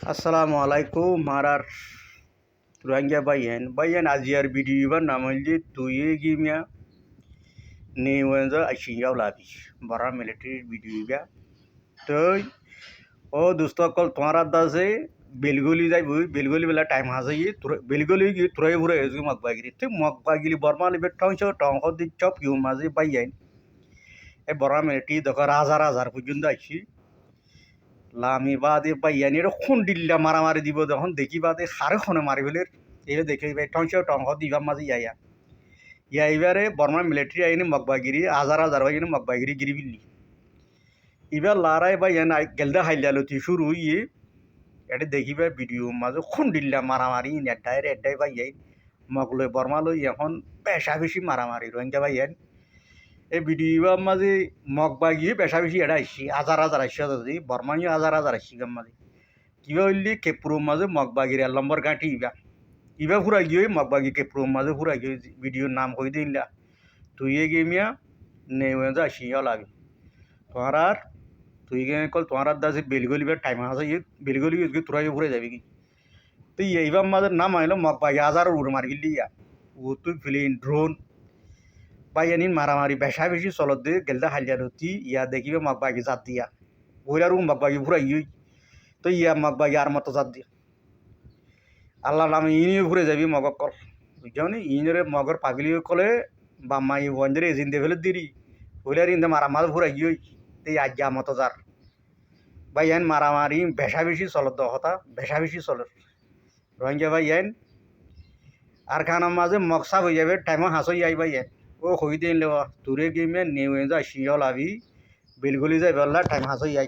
আসসালামু আলাইকুম মারার রোহিঙ্গা বাইয়েন আজিয়ার ভিডিও নাম হইলি তুই গিমিয়া নেওয়েঞ্জা আইসিয়াও লাভি বড় মিলিটারি ভিডিও তুই ও দোস্ত কল তোমার দাসে বেলগলি যাইব বেলগলি বেলা টাইম হাসে বেলগলি গিয়ে তুরাই ফুরাই হয়েছে মগবাগিরি তুই মগবাগিলি বর্মা লিবে টংস দি চপ কিউ মাঝে বাইয়াইন এ বড় মিলিটারি দেখো হাজার হাজার পর্যন্ত আইসি লামি বাদে বাইয়ানি খুন দিল্লা মারামারি দিব যখন দেখি বাদে সারে খনে মারি ফেলে এই দেখে টংস দিবার মাঝে ইয়াইবারে বর্মা মিলিটারি আইনি মগবাগিরি হাজার হাজার বাইনি মগবাগিরি গিরি বিল্লি এবার লারাই বাইয়ান গেলদা হাইলালতি শুরু ইয়ে এটা দেখিবা ভিডিও মাঝে খুন দিল্লা মারামারি এড্ডাই বাইয়াই মগলই বর্মা লই এখন পেশা বেশি মারামারি রোহিঙ্গা বাইয়ান এই ভিডিও মাঝে মগবাগি পেশা বেশি এটা আসছি হাজার হাজার আসছে যদি বর্মানিও হাজার হাজার আসছি গাম মাঝে কিবা হইলি কেপুরোর মাঝে মগবাগির এক নম্বর গাঁটি ইবা ফুরা গিয়ে মগবাগি কেপুরোর মাঝে ফুরা গিয়ে ভিডিওর নাম কই দিলা তুই গেমিয়া নেওয়ে যা আসিয়া লাগি তোমার আর তুই গে কল তোমার আর দাসে বেলগলিবার টাইম আছে বেলগলি তোরা ফুরে যাবি কি তুই এইবার মাঝে নাম আইলো মগবাগি হাজার উড় মারি গেলি ও তুই ফিলিন ড্রোন বাইয়ানিন মারামারি বেশা বেশি চলত দে গেলদা হালিয়ালতি ইয়া দেখিবে মগবাগি জাত দিয়া ওইলার মগবাগি ফুরা তো ইয়া মগবাগি আর মতো জাত দিয়া আল্লাহ নামে ইনিও ঘুরে যাবি মগক কল বুঝছাও নি ইনরে মগর পাগলি কলে বাম্মা ই ওয়াঞ্জরে এজিন্দে ফেলে দিরি ওইলার ইন্দে মারামার ঘুরা এই আজ্ঞা মতো যার বাইয়ান মারামারি বেশা বেশি চলত হতা বেশা বেশি চলত রোহিঙ্গা বাইয়ান আর খানার মাঝে মকসা হয়ে যাবে টাইমও হাসই আই বাইয়ান ও হই দিন লেওয়া তুরে গেমে নেওয়ে যা শিয়াল আবি বেলগুলি যাই বেলা টাইম হাসই আই